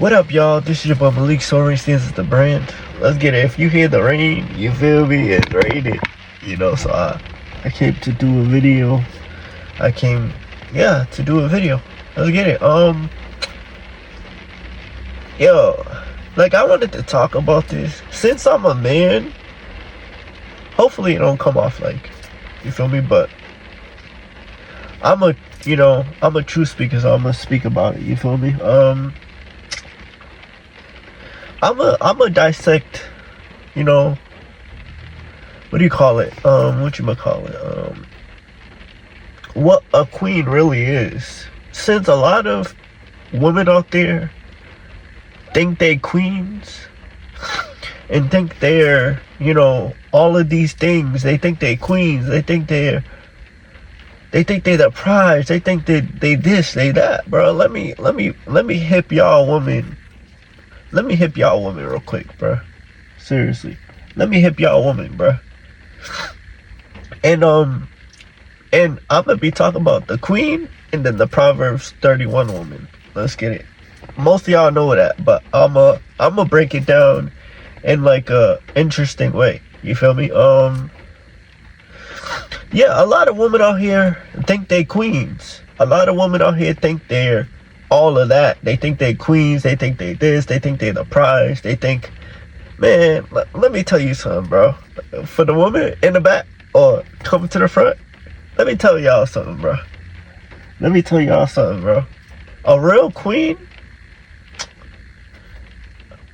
What up, y'all? This is your boy Malik Soaring Stands as the brand. Let's get it. If you hear the rain, you feel me? It's raining. So I came to do a video. To do a video. Let's get it. I wanted to talk about this. Since I'm a man, hopefully it don't come off like, you feel me? But I'm a true speaker, so I'm gonna speak about it, you feel me? I'm a dissect, what do you call it? What a queen really is. Since a lot of women out there think they queens and think they're, all of these things. They think they queens. They think they're the prize. They think they this, they that, bro. Let me hip y'all women. Let me hip y'all women real quick, bro. Seriously. Let me hip y'all women, bro. And I'm gonna be talking about the queen and then the Proverbs 31 woman. Let's get it. Most of y'all know that, but I'm gonna break it down in like a interesting way. You feel me? A lot of women out here think they queens. A lot of women out here think they're all of that. They think they queens. They think they this. They think they the prize. They think, man, let me tell you something, bro. For the woman in the back or coming to the front, let me tell y'all something, bro. A real queen,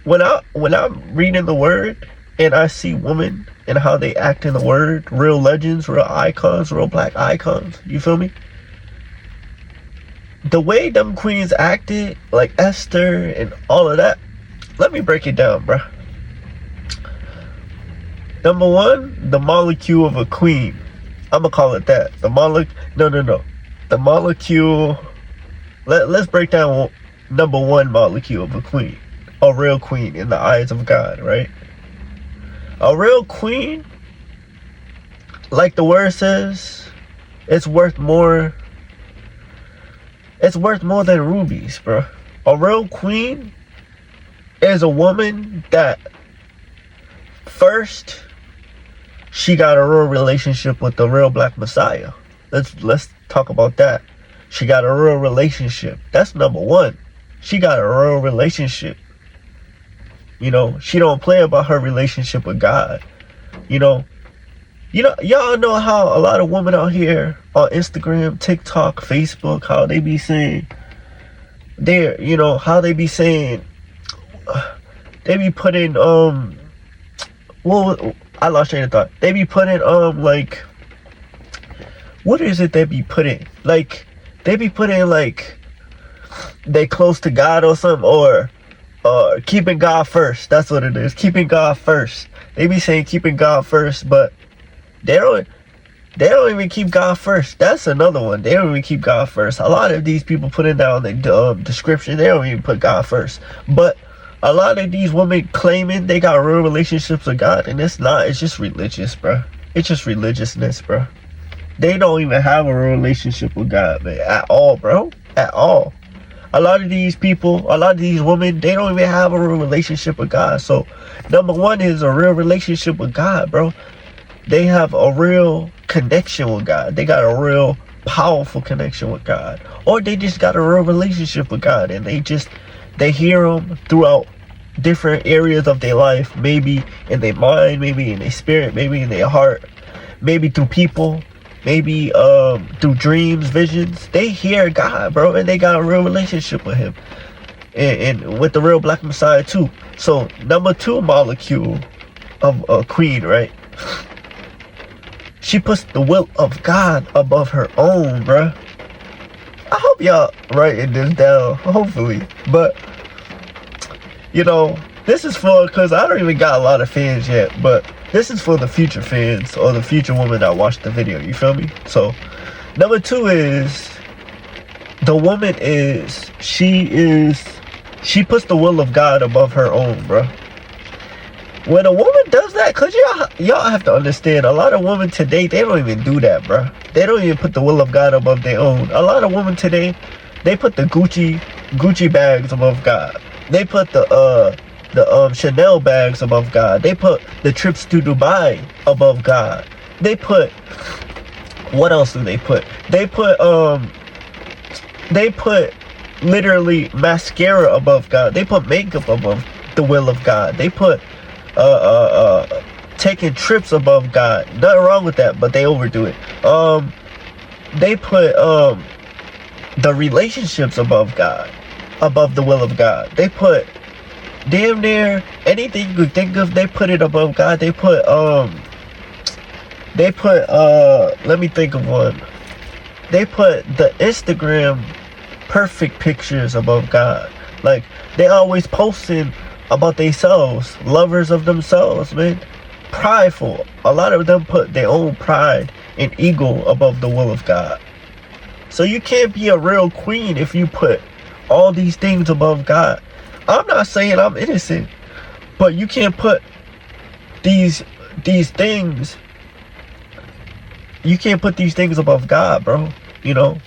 when I'm reading the word and I see women and how they act in the word, real legends, real icons, real black icons, you feel me? The way them queens acted, like Esther and all of that, let me break it down, bro. Number one, the molecule of a queen. I'm gonna call it that. The molecule. Let's break down number one molecule of a queen. A real queen in the eyes of God, right? A real queen, like the word says, it's worth more than rubies, bro. A real queen is a woman that first she got a real relationship with the real black Messiah. Let's talk about that. She got a real relationship. That's number one. She got a real relationship. She don't play about her relationship with God. Y'all know how a lot of women out here on Instagram, TikTok, Facebook, how they be saying they be putting I lost train of thought. They be putting what is it they be putting? Like they be putting like they close to God or something, or keeping God first. That's what it is. Keeping God first. They be saying keeping God first, but they don't even keep God first. That's another one. They don't even keep God first. A lot of these people putting down the description, they don't even put God first. But a lot of these women claiming they got real relationships with God, and it's not. It's just religious, bro. It's just religiousness, bro. They don't even have a real relationship with God, man, at all, bro. At all. A lot of these people, a lot of these women, they don't even have a real relationship with God. So, number one is a real relationship with God, bro. They have a real connection with God. They got a real powerful connection with God. Or they just got a real relationship with God, and they hear Him throughout different areas of their life. Maybe in their mind, maybe in their spirit, maybe in their heart, maybe through people, maybe through dreams, visions. They hear God, bro, and they got a real relationship with Him, and with the real black Messiah too. So number two molecule of a queen, right? She puts the will of God above her own, bro. I hope y'all writing this down, hopefully. But this is for, because I don't even got a lot of fans yet, but this is for the future fans or the future woman that watched the video, you feel me? So number two is the woman is she puts the will of God above her own, bro. When a woman does that, cause y'all have to understand, a lot of women today, they don't even do that, bro. They don't even put the will of God above their own. A lot of women today, they put the Gucci bags above God. They put the Chanel bags above God. They put the trips to Dubai above God. They put, what else do they put? They put literally mascara above God. They put makeup above the will of God. They put taking trips above God. Nothing wrong with that, but they overdo it. They put the relationships above God, above the will of God. They put damn near anything you could think of. They put it above God. They put let me think of one. They put the Instagram perfect pictures above God. Like, they always posting about themselves, lovers of themselves, man. Prideful. A lot of them put their own pride and ego above the will of God. So you can't be a real queen if you put all these things above God. I'm not saying I'm innocent, but you can't put these things. You can't put these things above God, bro. You know.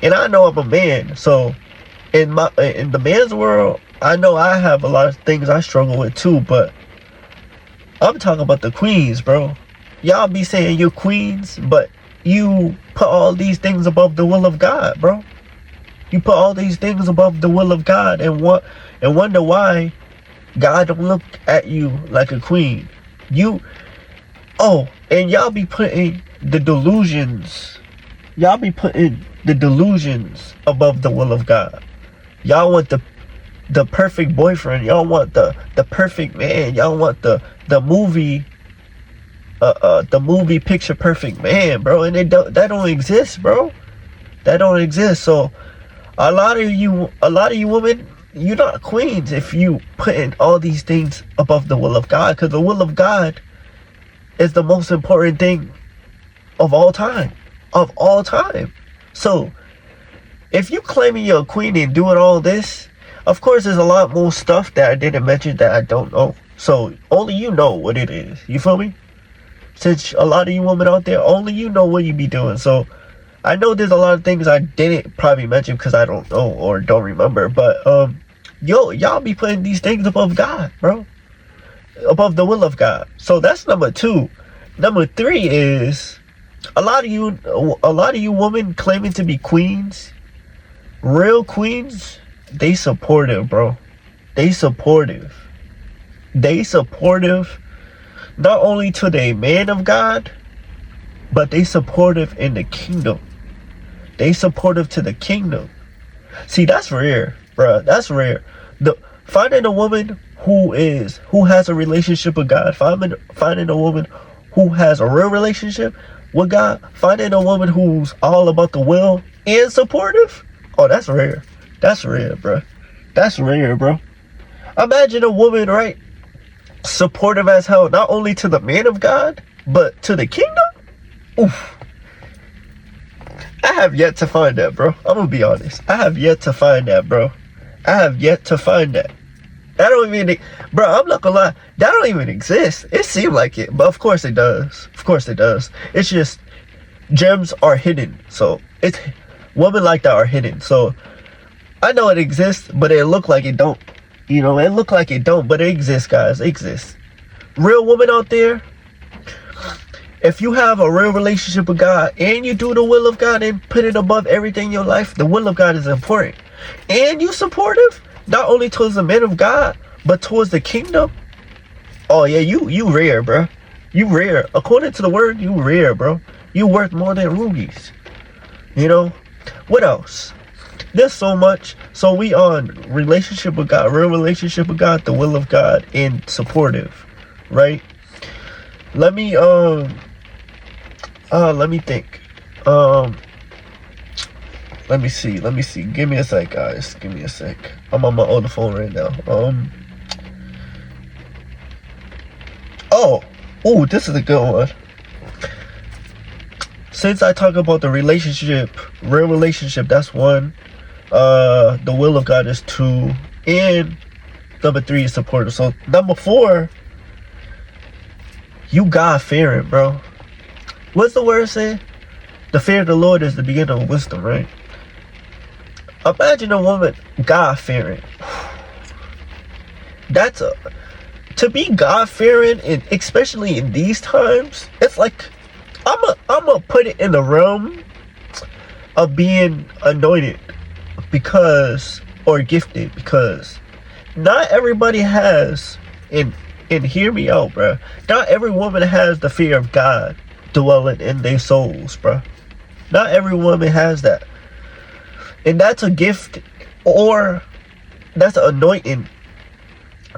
And I know I'm a man, so in the man's world, I know I have a lot of things I struggle with too. But I'm talking about the queens, bro. Y'all be saying you're queens, but you put all these things above the will of God, bro. You put all these things above the will of God, and wonder why God don't look at you like a queen. And y'all be putting the delusions. Y'all be putting the delusions above the will of God. Y'all want the perfect boyfriend. Y'all want the perfect man. Y'all want the movie picture perfect man, bro. And that don't exist, bro. That don't exist. So a lot of you women, you're not queens if you putting all these things above the will of God, because the will of God is the most important thing of all time. So if you claiming you're a queen and doing all this, of course there's a lot more stuff that I didn't mention that I don't know. So only you know what it is. You feel me? Since a lot of you women out there, only you know what you be doing. So I know there's a lot of things I didn't probably mention because I don't know or don't remember. But y'all be putting these things above God, bro. Above the will of God. So that's number 2. Number 3 is a lot of you women claiming to be queens, real queens, they supportive, bro. They supportive not only to the man of God, but they supportive in the kingdom. They supportive to the kingdom. See, that's rare, bro. That's rare. Finding a woman who has a relationship with God, finding a woman who has a real relationship with God, finding a woman who's all about the will and supportive. Oh, that's rare. That's rare, bro. That's rare, bro. Imagine a woman, right? Supportive as hell, not only to the man of God, but to the kingdom. Oof. I have yet to find that, bro. I'm gonna be honest. I have yet to find that, bro. I have yet to find that. That don't even, bro, I'm not gonna lie. That don't even exist. It seemed like it, but of course it does. Of course it does. It's just gems are hidden. So it's women like that are hidden. So I know it exists, but it look like it don't. You know, it look like it don't, but it exists, guys. It exists. Real woman out there, if you have a real relationship with God and you do the will of God and put it above everything in your life, the will of God is important. And you supportive, not only towards the men of God, but towards the kingdom. Oh yeah, you rare, bro. You rare. According to the word, you rare, bro. You worth more than rubies. You know? What else? There's so much. So we on relationship with God, real relationship with God, the will of God, and supportive, right? Let me think. Let me see. Give me a sec, guys. Give me a sec. I'm on my other phone right now. Oh, this is a good one. Since I talk about the relationship, real relationship, that's 1. The will of God is 2, and number 3 is supportive. So number 4, you God fearing, bro. What's the word say? The fear of the Lord is the beginning of wisdom, right? Imagine a woman God fearing. That's a to be God fearing, and especially in these times. It's like I'm a put it in the realm of being anointed because or gifted because not everybody has and hear me out, bro. Not every woman has the fear of God dwelling in their souls, bro. Not every woman has that. And that's a gift or that's an anointing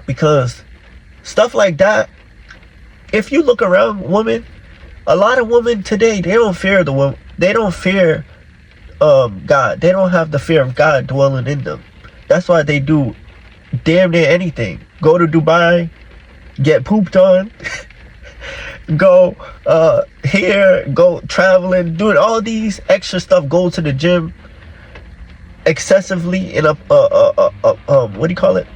because stuff like that, if you look around women, a lot of women today, they don't fear the woman. They don't fear God. They don't have the fear of God dwelling in them. That's why they do damn near anything. Go to Dubai, get pooped on, go here, go traveling, doing all these extra stuff, go to the gym excessively in what do you call it?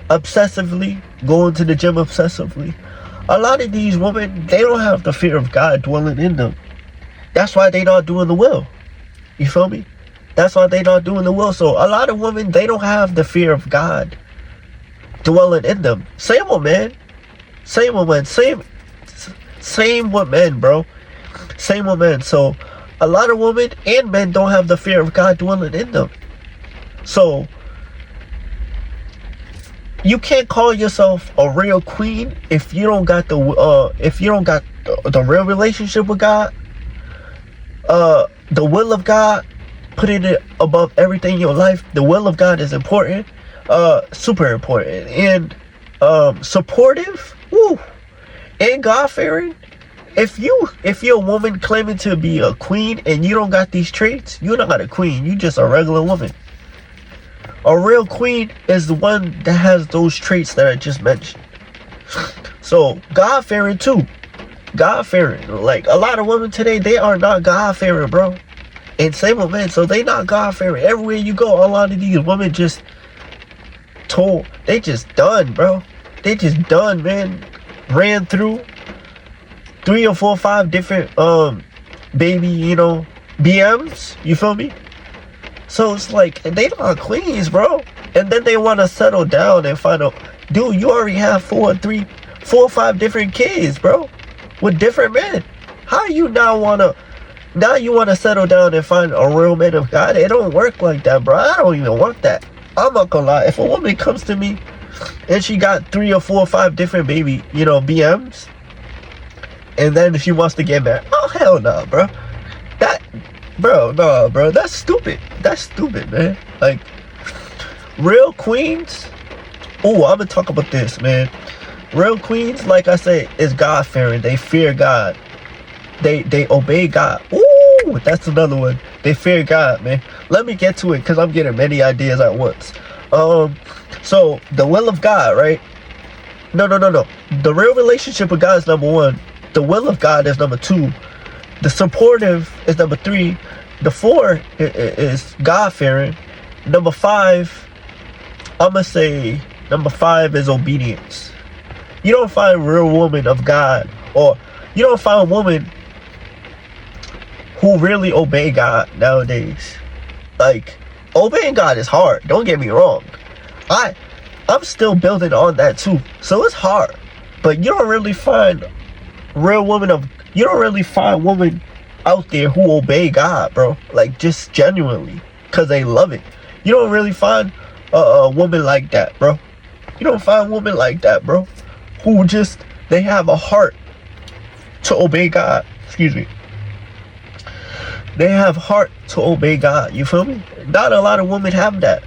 Obsessively, going to the gym obsessively. A lot of these women, they don't have the fear of God dwelling in them. That's why they not doing the will. You feel me? That's why they not doing the will. So a lot of women, they don't have the fear of God dwelling in them. Same with men. Same with men. Same with men, bro. Same with men. So a lot of women and men don't have the fear of God dwelling in them. So you can't call yourself a real queen if you don't got the real relationship with God, the will of God, putting it above everything in your life. The will of God is important, super important, and supportive, woo, and God fearing. If you're a woman claiming to be a queen and you don't got these traits, you're not a queen. You just a regular woman. A real queen is the one that has those traits that I just mentioned. So God fearing too. God fearing. Like a lot of women today, they are not God fearing, bro. And same with men. So they not God fearing. Everywhere you go, a lot of these women just they just done, bro. They just done, man. Ran through 3 or 4 or 5 different baby, BMs. You feel me? So it's like they not queens, bro. And then they want to settle down and find out, dude, you already have 4 or 5 different kids, bro, with different men. How you now want to settle down and find a real man of God? It don't work like that, bro. I don't even want that. I'm not gonna lie. If a woman comes to me and she got 3 or 4 or 5 different baby, BMs, and then she wants to get married, oh hell no, bro. Bro, that's stupid. That's stupid, man. Like, real queens. Oh, I'm gonna talk about this, man. Real queens, like I say, is God fearing. They fear God. They obey God. Ooh, that's another one. They fear God, man. Let me get to it because I'm getting many ideas at once. So the will of God, right? No. The real relationship with God is number 1. The will of God is number 2. The supportive is number 3. The 4 is God fearing. Number 5, I'm gonna say number 5 is obedience. You don't find real woman of God, or you don't find women who really obey God nowadays. Like, obeying God is hard. Don't get me wrong. I'm still building on that too. So it's hard, but you don't really find you don't really find women out there who obey God, bro. Like, just genuinely, because they love it. You don't really find a woman like that, bro. You don't find women like that, bro, who just, they have a heart to obey God. Excuse me. They have heart to obey God. You feel me? Not a lot of women have that.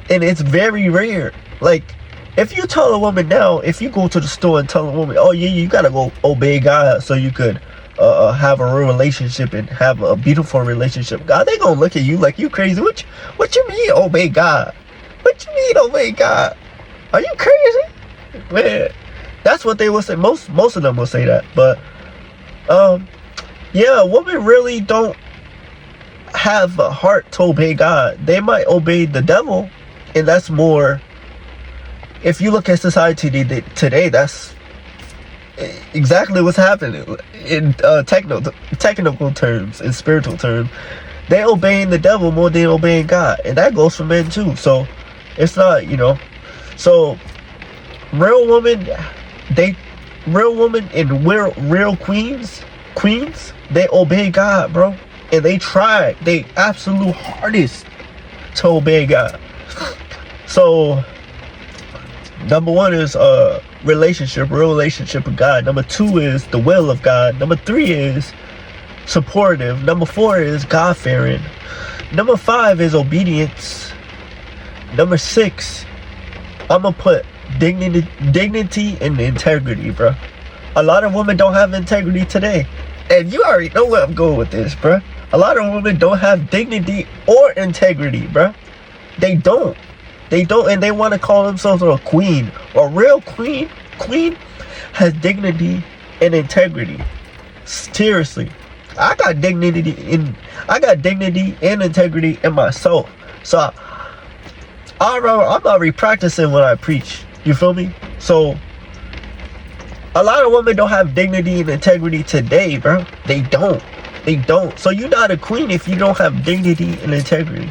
And it's very rare. Like, if you tell a woman now, if you go to the store and tell a woman, oh yeah, you gotta go obey God so you could have a real relationship and have a beautiful relationship, God, they gonna look at you like you crazy. What you mean obey God? What you mean obey God? Are you crazy? Man, that's what they will say. Most of them will say that. But yeah, women really don't have a heart to obey God. They might obey the devil, and that's more. If you look at society today, that's exactly what's happening in technical terms, in spiritual terms. They obeying the devil more than obeying God, and that goes for men too. So it's not, so real women, they real women and real queens, they obey God, bro. And they try they absolute hardest to obey God. So number one is real relationship with God. Number two is the will of God. Number three is supportive. Number four is God fearing. Number five is obedience. Number six, I'm gonna put dignity and integrity, bro. A lot of women don't have integrity today, and you already know where I'm going with this, bro. A lot of women don't have dignity or integrity, bro. They don't, and they want to call themselves a queen. A real queen has dignity and integrity. Seriously, I got dignity and integrity in myself. So I'm already practicing what I preach. You feel me? So a lot of women don't have dignity and integrity today, bro. They don't. So you're not a queen if you don't have dignity and integrity.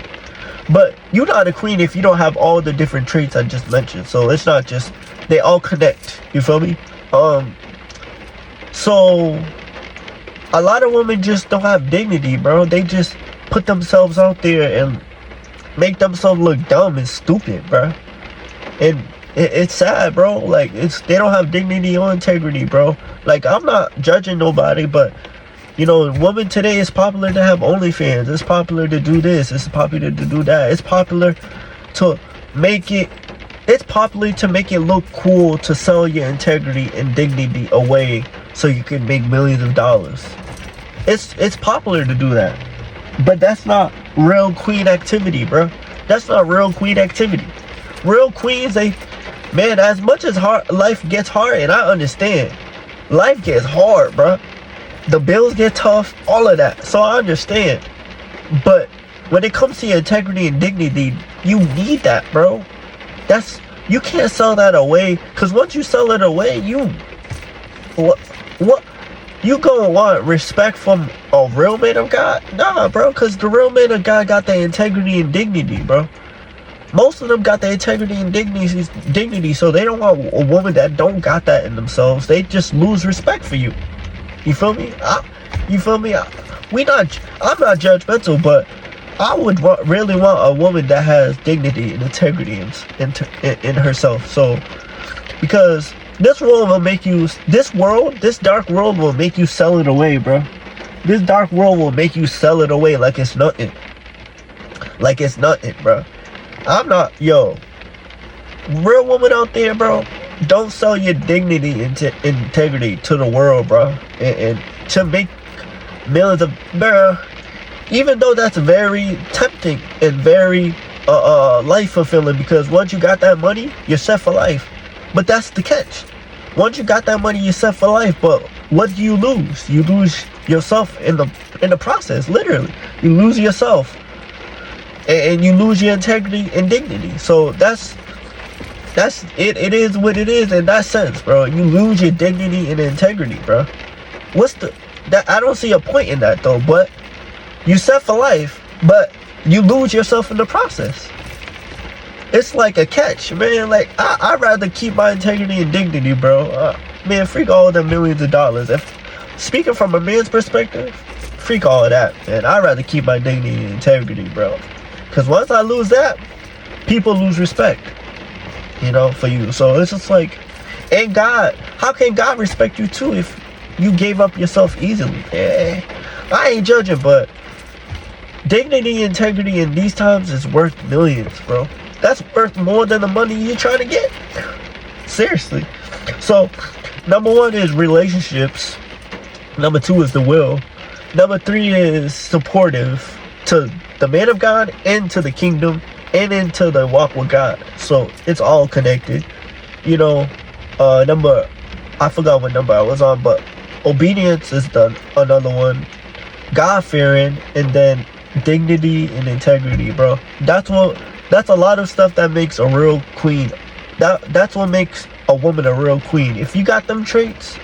But you're not a queen if you don't have all the different traits I just mentioned. So it's not just, they all connect. You feel me? So a lot of women just don't have dignity, bro. They just put themselves out there and make themselves look dumb and stupid, bro. And it's sad, bro. Like, they don't have dignity or integrity, bro. Like, I'm not judging nobody, but you know, women today, it's popular to have OnlyFans. It's popular to do this. It's popular to do that. It's popular to make it look cool to sell your integrity and dignity away so you can make millions of dollars. It's popular to do that. But that's not real queen activity, bro. That's not real queen activity. Real queens, man, as much as life gets hard, and I understand, life gets hard, bro. The bills get tough, all of that. So I understand. But when it comes to your integrity and dignity, you need that, bro. You can't sell that away. Because once you sell it away, what you gonna want respect from a real man of God? Nah, bro. Because the real man of God got the integrity and dignity, bro. Most of them got the integrity and dignity. So they don't want a woman that don't got that in themselves. They just lose respect for you. You feel me? I'm not judgmental, but I would really want a woman that has dignity and integrity in herself. So, because this dark world will make you sell it away, bro. This dark world will make you sell it away like it's nothing. Like it's nothing, bro. Real woman out there, bro. Don't sell your dignity and integrity to the world, bro, and to make millions of, bro. Even though that's very tempting and very life fulfilling, because once you got that money, you're set for life. But that's the catch. Once you got that money, you're set for life. But what do you lose? You lose yourself in the process. Literally, you lose yourself, and you lose your integrity and dignity. So that's it. It is what it is in that sense, bro. You lose your dignity and integrity, bro. I don't see a point in that though. But you set for life, but you lose yourself in the process. It's like a catch, man. Like I'd rather keep my integrity and dignity, bro. Man, freak all the millions of dollars. If speaking from a man's perspective, freak all of that, man. I'd rather keep my dignity and integrity, bro. Because once I lose that, people lose respect, you know, for you. So it's just like, and God, how can God respect you too if you gave up yourself easily? I ain't judging, but dignity and integrity in these times is worth millions, bro. That's worth more than the money you're trying to get. Seriously. So, number one is relationships. Number two is the will. Number three is supportive to the man of God and to the kingdom and into the walk with God. So, it's all connected. You know, I forgot what number I was on, but obedience is another one. God-fearing, and then dignity and integrity, bro. That's a lot of stuff that makes a real queen. That's what makes a woman a real queen. If you got them traits,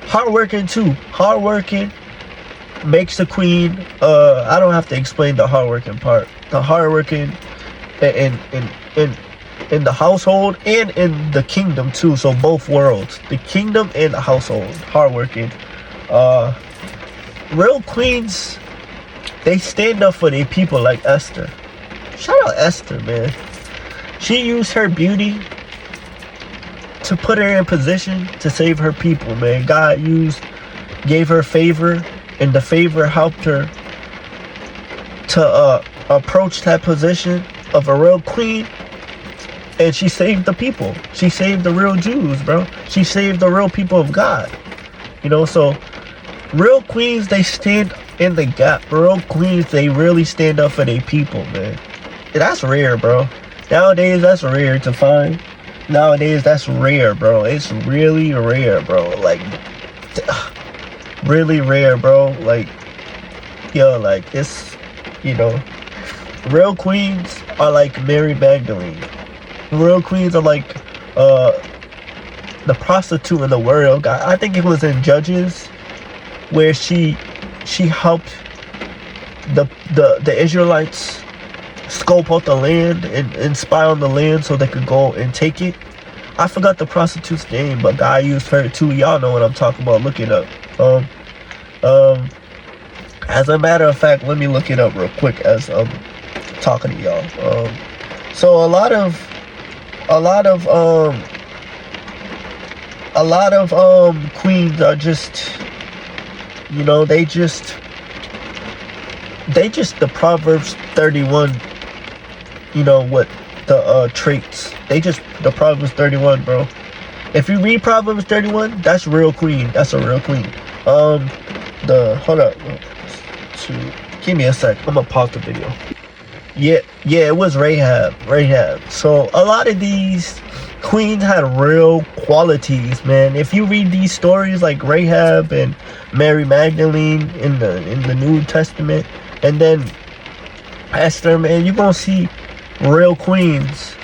hardworking too. Hardworking makes a queen. I don't have to explain the hardworking part. The hardworking and in the household and in the kingdom too. So both worlds, the kingdom and the household, hardworking. Real queens, they stand up for their people like Esther. Shout out Esther, man. She used her beauty to put her in position to save her people, man. God gave her favor, and the favor helped her to approach that position of a real queen. And she saved the people. She saved the real Jews, bro. She saved the real people of God. You know, so real queens, they stand in the gap. Real queens, they really stand up for their people, man. And that's rare, bro. Nowadays, that's rare to find. Nowadays, that's rare, bro. It's really rare, bro. Like, really rare, bro. Like, yo, like, it's, you know, real queens are like Mary Magdalene. Real queens are like the prostitute in the Word of God. I think it was in Judges where she helped the Israelites scope out the land and spy on the land so they could go and take it. I forgot the prostitute's name, but God used her too. Y'all know what I'm talking about. Look it up. As a matter of fact, let me look it up real quick as I'm talking to y'all. So a lot of queens are just, you know, they just the Proverbs 31, you know, what the traits. The Proverbs 31, bro. If you read Proverbs 31, that's real queen. That's a real queen. Hold up. Give me a sec. I'm gonna pause the video. Yeah, it was Rahab. So a lot of these queens had real qualities, man. If you read these stories like Rahab and Mary Magdalene in the New Testament, and then Esther, man, you're gonna see real queens,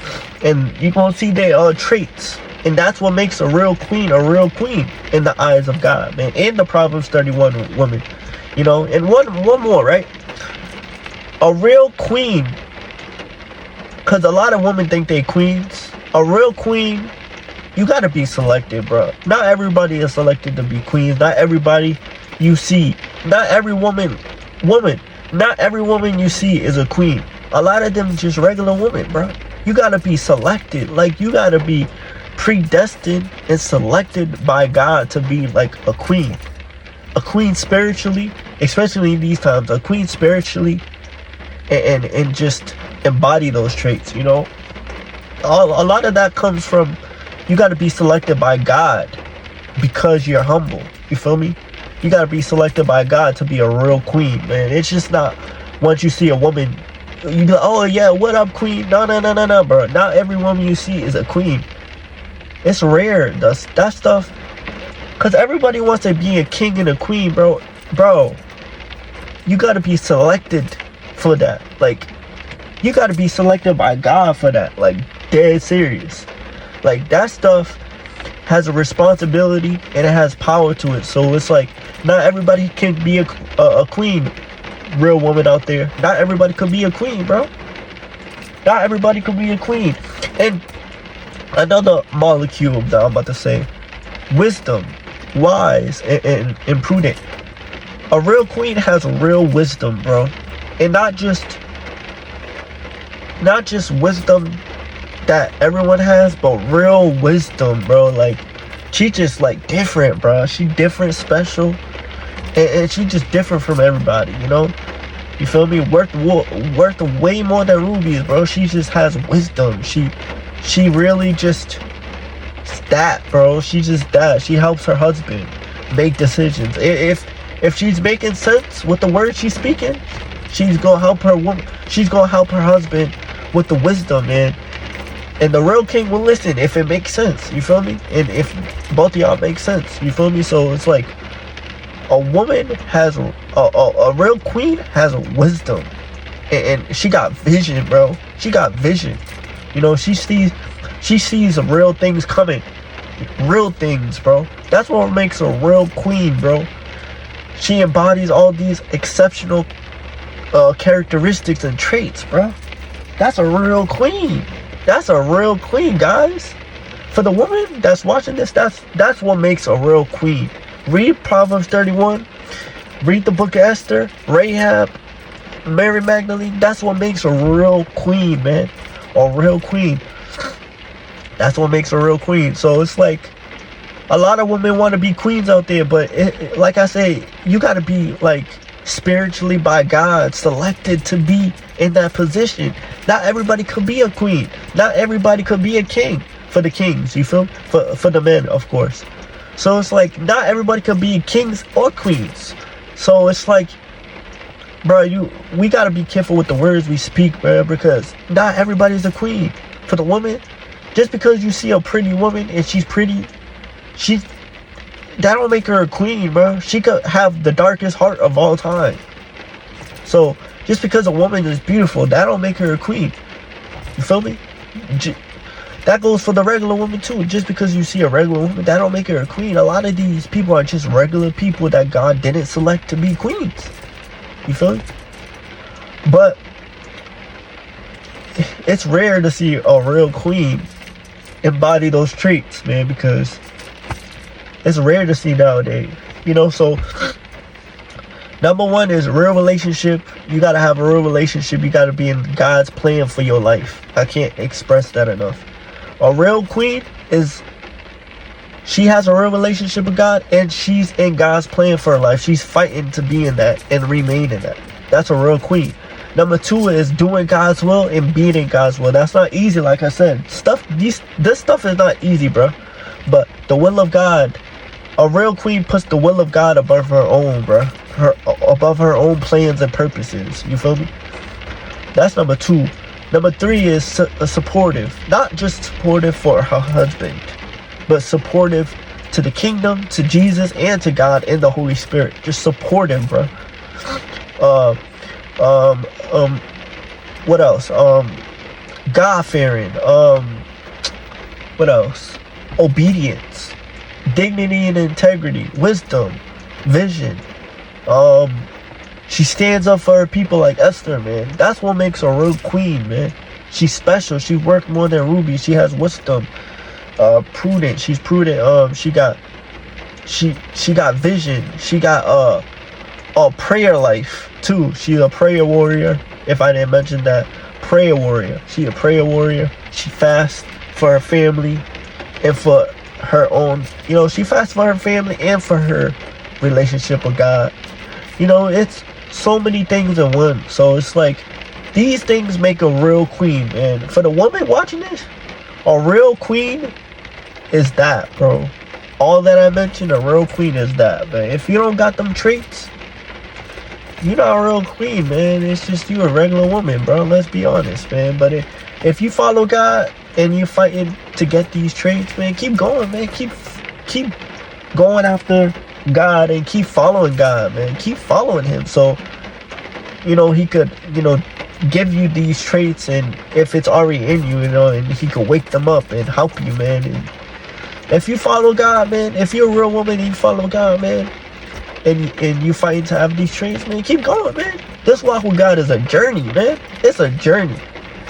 and you're gonna see their traits, and that's what makes a real queen in the eyes of God, man. And the Proverbs 31 woman, you know. And one more, right? A real queen, because a lot of women think they queens. A real queen, you gotta be selected, bro. Not everybody is selected to be queens. Not everybody you see. Not every woman. Not every woman you see is a queen. A lot of them just regular women, bro. You gotta be selected. Like, you gotta be predestined and selected by God to be like a queen. A queen spiritually, especially in these times. A queen spiritually, and just embody those traits, you know. A lot of that comes from, you got to be selected by God because you're humble. You feel me? You got to be selected by God to be a real queen, man. It's just not, once you see a woman, you go, oh yeah, what up, queen? No, bro. Not every woman you see is a queen. It's rare, that stuff, because everybody wants to be a king and a queen, bro. You got to be selected for that. Like, you got to be selected by God for that. Like, dead serious. Like, that stuff has a responsibility and it has power to it. So it's like, not everybody can be a queen. Real woman out there, not everybody could be a queen, bro. Not everybody could be a queen. And another molecule that I'm about to say, wisdom, wise, and prudent. A real queen has real wisdom, bro. And not just wisdom that everyone has, but real wisdom, bro. Like, she just like different, bro. She different, special, and she just different from everybody, you know. You feel me? Worth way more than rubies, bro. She just has wisdom. She really just that, bro. She just that. She helps her husband make decisions. If she's making sense with the words she's speaking, she's gonna help her woman. She's gonna help her husband with the wisdom, man. And the real king will listen if it makes sense. You feel me? And if both of y'all make sense, you feel me? So it's like, a woman has a real queen has wisdom, and she got vision, bro. She got vision. You know, she sees real things coming, real things, bro. That's what makes a real queen, bro. She embodies all these exceptional characteristics and traits, bro. That's a real queen. That's a real queen, guys. For the woman that's watching this, that's what makes a real queen. Read Proverbs 31. Read the book of Esther, Rahab, Mary Magdalene. That's what makes a real queen, man. A real queen. That's what makes a real queen. So it's like a lot of women want to be queens out there, but like I say, you got to be like spiritually by God selected to be in that position. Not everybody could be a queen. Not everybody could be a king. For the kings, you feel? For the men, of course. So it's like not everybody could be kings or queens. So it's like, bro, we gotta be careful with the words we speak, bro, because not everybody's a queen. For the woman, just because you see a pretty woman and she's pretty, that don't make her a queen, bro. She could have the darkest heart of all time. So just because a woman is beautiful, that don't make her a queen. You feel me? That goes for the regular woman too. Just because you see a regular woman, that don't make her a queen. A lot of these people are just regular people that God didn't select to be queens. You feel me? But it's rare to see a real queen embody those traits, man, because it's rare to see nowadays. You know, so number one is real relationship. You gotta have a real relationship. You gotta be in God's plan for your life. I can't express that enough. A real queen she has a real relationship with God, and she's in God's plan for her life. She's fighting to be in that and remain in that. That's a real queen. Number two is doing God's will and being in God's will. That's not easy, like I said. This stuff is not easy, bro. But the will of God, a real queen puts the will of God above her own, bro. Above her own plans and purposes. You feel me? That's number two. Number three is supportive. Not just supportive for her husband, but supportive to the kingdom, to Jesus, and to God and the Holy Spirit. Just support him, bro. What else? God-fearing. What else? Obedience. Dignity and integrity. Wisdom. Vision. She stands up for her people like Esther, man. That's what makes a real queen, man. She's special. She worked more than Ruby. She has wisdom. Prudent. She's prudent. She got vision. She got a prayer life too. She's a prayer warrior. If I didn't mention that, prayer warrior. She's a prayer warrior. She fasts for her family and for her own. You know, she fasts for her family and for her relationship with God. You know, it's so many things in one. So it's like these things make a real queen. And for the woman watching this, a real queen is that, bro. All that I mentioned, a real queen is that, man. If you don't got them traits, you're not a real queen, man. It's just you a regular woman, bro. Let's be honest, man. But if you follow God and you're fighting to get these traits, man, keep going, man. Keep going after God and keep following God, man. Keep following him. So, you know, he could, you know, give you these traits, and if it's already in you, you know, and he could wake them up and help you, man. And if you follow God, man, if you're a real woman and you follow God, man, and you fighting to have these traits, man, keep going, man. This walk with God is a journey, man. It's a journey.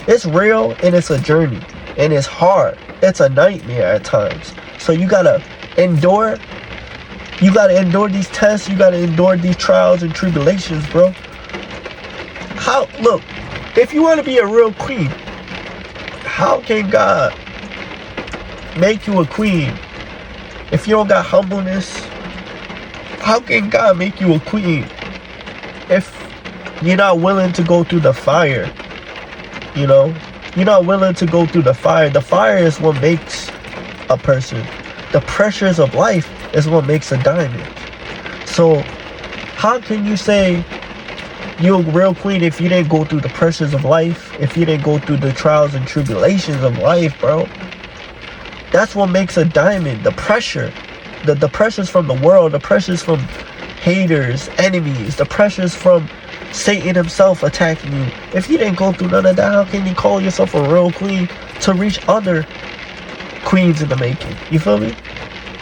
It's real and it's a journey. And it's hard. It's a nightmare at times. So you gotta endure. You gotta endure these tests. You gotta endure these trials and tribulations, bro. Look, if you want to be a real queen, how can God make you a queen if you don't got humbleness? How can God make you a queen if you're not willing to go through the fire? You know, you're not willing to go through the fire. The fire is what makes a person. The pressures of life is what makes a diamond. So how can you say you're a real queen if you didn't go through the pressures of life, if you didn't go through the trials and tribulations of life, bro? That's what makes a diamond. The pressure. The pressures from the world, the pressures from haters, enemies, the pressures from Satan himself attacking you. If you didn't go through none of that, how can you call yourself a real queen to reach other queens in the making? You feel me?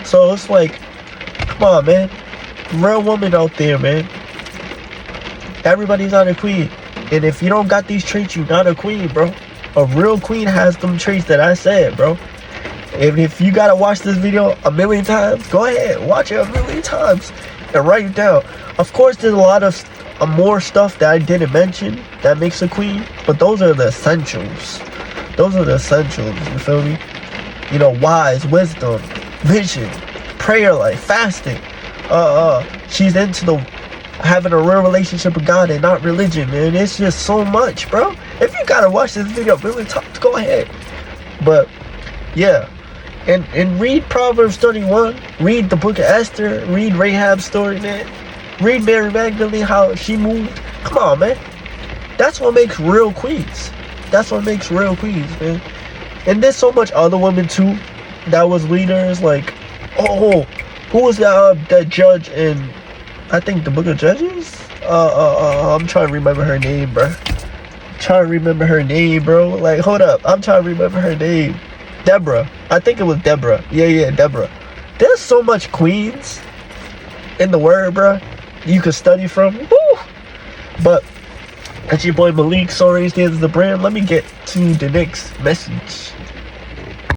So it's like, come on, man. Real woman out there, man. Everybody's not a queen. And if you don't got these traits, you're not a queen, bro. A real queen has them traits that I said, bro. If you gotta watch this video a million times, go ahead, watch it a million times and write it down. Of course, there's a lot of more stuff that I didn't mention that makes a queen, but those are the essentials. Those are the essentials, you feel me? You know, wise, wisdom, vision, prayer life, fasting. She's into the having a real relationship with God and not religion, man. It's just so much, bro. If you gotta watch this video really tough, go ahead. But yeah, and read Proverbs 31, read the book of Esther, read Rahab's story, man. Read Mary Magdalene, how she moved. Come on, man. That's what makes real queens. That's what makes real queens, man. And there's so much other women too that was leaders. Like, who was that judge in, I think, the book of Judges? I'm trying to remember her name, bro. Like, hold up, I'm trying to remember her name. Deborah. I think it was Deborah. Yeah, Deborah. There's so much queens in the word, bro, you could study from. Woo! But that's your boy Malik. Sorry, stands the brand. Let me get to the next message.